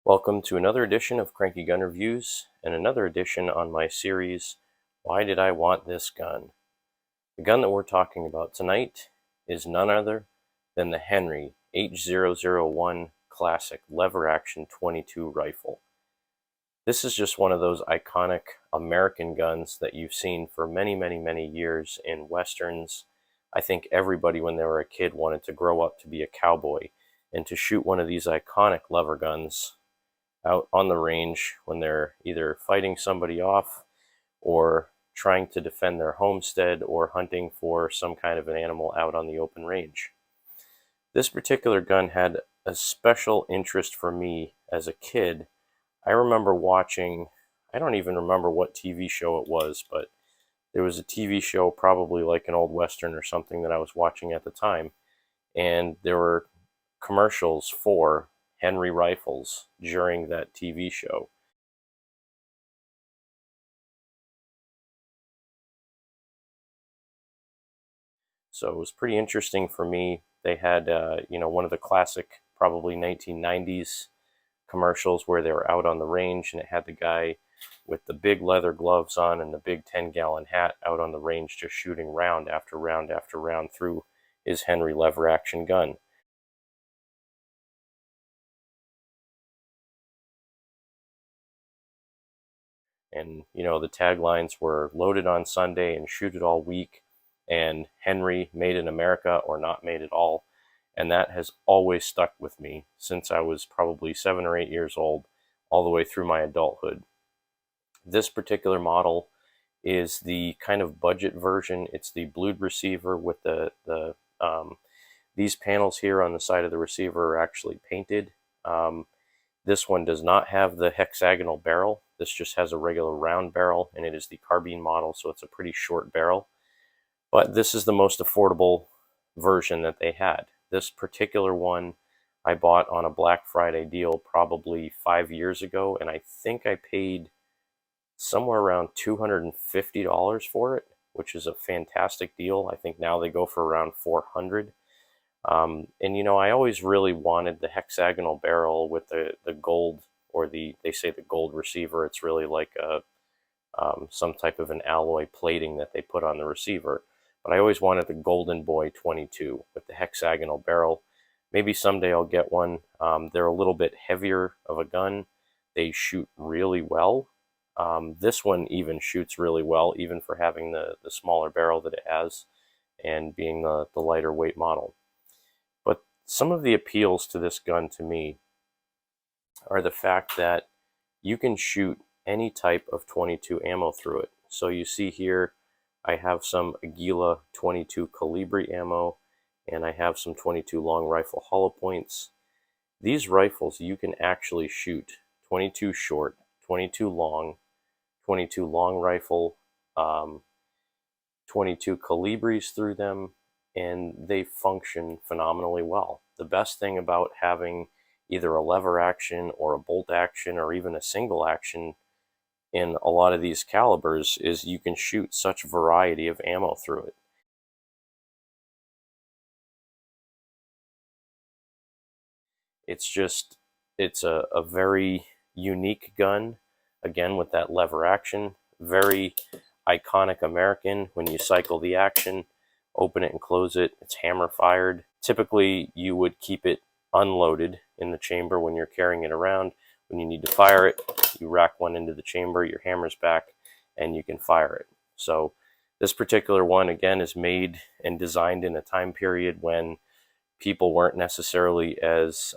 Welcome to another edition of Cranky Gun Reviews and another edition on my series, Why Did I Want This Gun? The gun that we're talking about tonight is none other than the Henry H001 Classic Lever Action 22 rifle. This is just one of those iconic American guns that you've seen for many years in Westerns. I think everybody when they were a kid wanted to grow up to be a cowboy and to shoot one of these iconic lever guns out on the range when they're either fighting somebody off or trying to defend their homestead or hunting for some kind of an animal out on the open range. This particular gun had a special interest for me as a kid. I remember watching, I don't even remember what TV show it was, but there was a TV show, probably like an old Western or something, that I was watching at the time, and there were commercials for Henry rifles during that TV show. So it was pretty interesting for me. They had, one of the classic, probably 1990s commercials where they were out on the range, and it had the guy with the big leather gloves on and the big 10-gallon hat out on the range just shooting round after round after round through his Henry lever action gun. And, the taglines were loaded on Sunday and shoot it all week, and Henry made in America or not made at all. And that has always stuck with me since I was probably 7 or 8 years old, all the way through my adulthood. This particular model is the kind of budget version. It's the blued receiver with these panels here on the side of the receiver are actually painted. This one does not have the hexagonal barrel. This just has a regular round barrel, and it is the carbine model, so it's a pretty short barrel. But this is the most affordable version that they had. This particular one I bought on a Black Friday deal probably 5 years ago, and I think I paid somewhere around $250 for it, which is a fantastic deal. I think now they go for around $400. And I always really wanted the hexagonal barrel with the gold, or they say the gold receiver. It's really like some type of an alloy plating that they put on the receiver. But I always wanted the Golden Boy 22 with the hexagonal barrel. Maybe someday I'll get one. They're a little bit heavier of a gun. They shoot really well. This one even shoots really well, even for having the smaller barrel that it has and being the lighter weight model. But some of the appeals to this gun to me are the fact that you can shoot any type of 22 ammo through it. So you see here, I have some Aguila 22 Calibri ammo, and I have some 22 long rifle hollow points. These rifles, you can actually shoot 22 short, 22 long, 22 long rifle, 22 Calibris through them, and they function phenomenally well. The best thing about having either a lever action or a bolt action or even a single action in a lot of these calibers is you can shoot such variety of ammo through it. It's a very unique gun, again with that lever action, very iconic American. When you cycle the action, open it and close it, it's hammer fired. Typically you would keep it unloaded in the chamber when you're carrying it around. When you need to fire it, you rack one into the chamber, your hammer's back, and you can fire it. So this particular one, again, is made and designed in a time period when people weren't necessarily as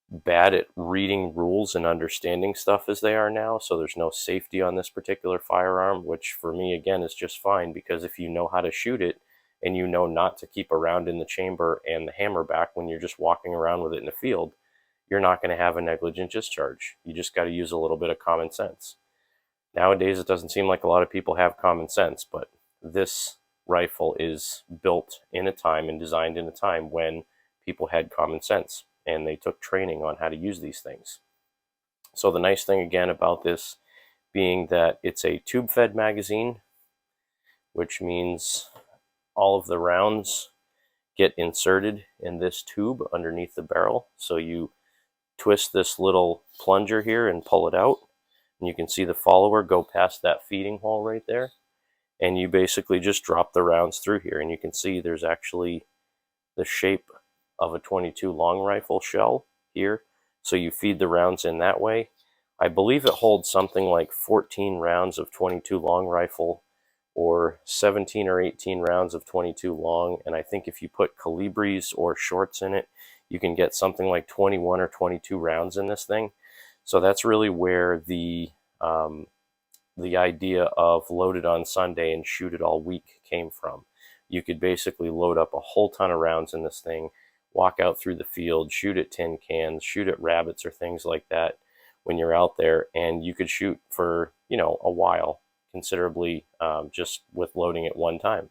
bad at reading rules and understanding stuff as they are now. So there's no safety on this particular firearm, which for me, again, is just fine, because if you know how to shoot it and you know not to keep a round in the chamber and the hammer back when you're just walking around with it in the field, you're not going to have a negligent discharge. You just got to use a little bit of common sense. Nowadays, it doesn't seem like a lot of people have common sense, but this rifle is built in a time and designed in a time when people had common sense and they took training on how to use these things. So the nice thing again about this being that it's a tube-fed magazine, which means all of the rounds get inserted in this tube underneath the barrel. So you twist this little plunger here and pull it out. And you can see the follower go past that feeding hole right there. And you basically just drop the rounds through here. And you can see there's actually the shape of a 22 long rifle shell here. So you feed the rounds in that way. I believe it holds something like 14 rounds of 22 long rifle, or 17 or 18 rounds of 22 long. And I think if you put Calibris or shorts in it, you can get something like 21 or 22 rounds in this thing. So that's really where the idea of load it on Sunday and shoot it all week came from. You could basically load up a whole ton of rounds in this thing, walk out through the field, shoot at tin cans, shoot at rabbits or things like that when you're out there, and you could shoot for, a while, considerably, just with loading it one time.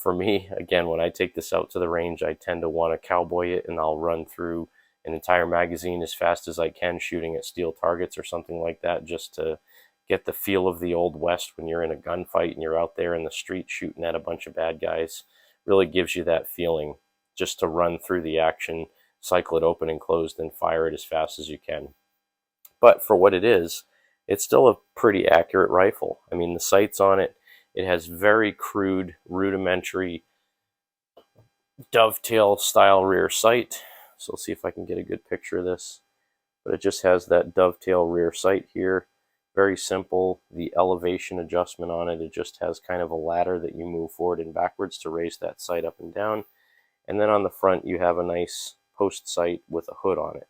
For me, again, when I take this out to the range, I tend to want to cowboy it, and I'll run through an entire magazine as fast as I can, shooting at steel targets or something like that, just to get the feel of the Old West when you're in a gunfight and you're out there in the street shooting at a bunch of bad guys. Really gives you that feeling, just to run through the action, cycle it open and closed, and fire it as fast as you can. But for what it is, it's still a pretty accurate rifle. I mean, the sights on it, it has very crude, rudimentary dovetail style rear sight. So let's see if I can get a good picture of this. But it just has that dovetail rear sight here. Very simple. The elevation adjustment on it, it just has kind of a ladder that you move forward and backwards to raise that sight up and down. And then on the front, you have a nice post sight with a hood on it.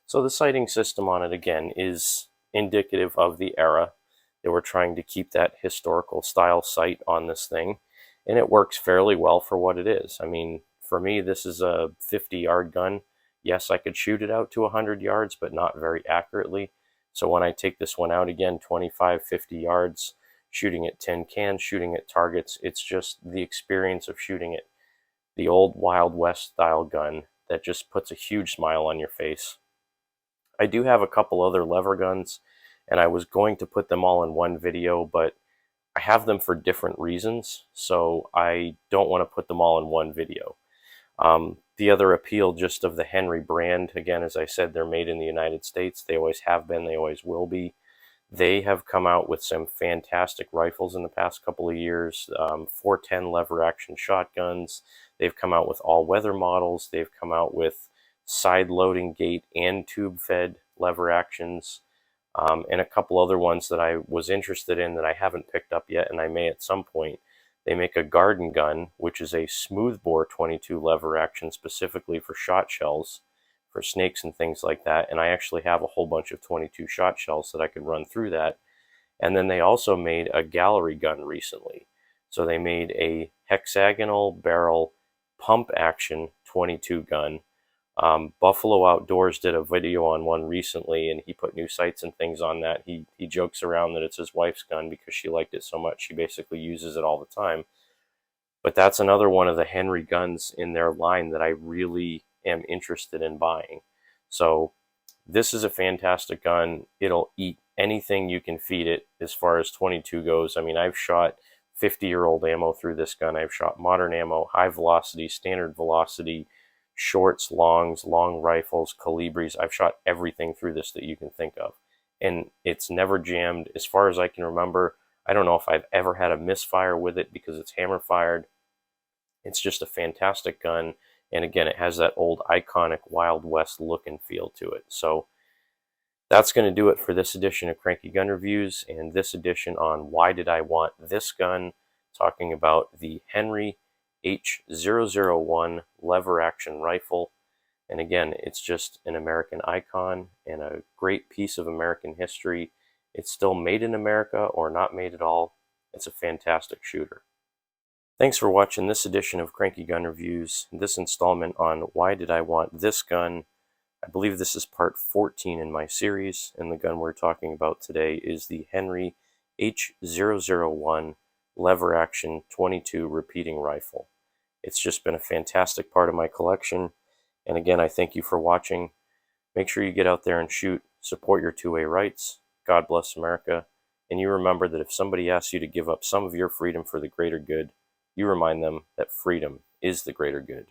So the sighting system on it, again, is indicative of the era. They were trying to keep that historical style sight on this thing, and it works fairly well for what it is. I mean, for me, this is a 50-yard gun. Yes, I could shoot it out to 100 yards, but not very accurately. So when I take this one out again, 25, 50 yards, shooting at tin cans, shooting at targets, it's just the experience of shooting it. The old Wild West style gun that just puts a huge smile on your face. I do have a couple other lever guns, and I was going to put them all in one video, but I have them for different reasons, so I don't want to put them all in one video. The other appeal just of the Henry brand, again, as I said, they're made in the United States. They always have been, they always will be. They have come out with some fantastic rifles in the past couple of years, 410 lever action shotguns. They've come out with all-weather models. They've come out with side-loading gate and tube-fed lever actions, and a couple other ones that I was interested in that I haven't picked up yet, and I may at some point. They make a garden gun, which is a smoothbore 22 lever action specifically for shot shells, for snakes and things like that. And I actually have a whole bunch of 22 shot shells that I could run through that. And then they also made a gallery gun recently. So they made a hexagonal barrel pump action 22 gun. Buffalo Outdoors did a video on one recently, and he put new sights and things on that. He jokes around that it's his wife's gun because she liked it so much she basically uses it all the time. But that's another one of the Henry guns in their line that I really am interested in buying. So this is a fantastic gun. It'll eat anything you can feed it as far as 22 goes. I mean, I've shot 50-year-old ammo through this gun. I've shot modern ammo, high velocity, standard velocity, shorts, longs, long rifles, Calibris. I've shot everything through this that you can think of. And it's never jammed. As far as I can remember, I don't know if I've ever had a misfire with it because it's hammer fired. It's just a fantastic gun. And again, it has that old iconic Wild West look and feel to it. So that's going to do it for this edition of Cranky Gun Reviews, and this edition on why did I want this gun, talking about the Henry H001 lever action rifle. And again, it's just an American icon and a great piece of American history. It's still made in America or not made at all. It's a fantastic shooter. Thanks for watching this edition of Cranky Gun Reviews, this installment on why did I want this gun. I believe this is part 14 in my series, and the gun we're talking about today is the Henry H001 lever action 22 repeating rifle. It's just been a fantastic part of my collection, and again, I thank you for watching. Make sure you get out there and shoot, support your 2A rights. God bless America, and you remember that if somebody asks you to give up some of your freedom for the greater good, you remind them that freedom is the greater good.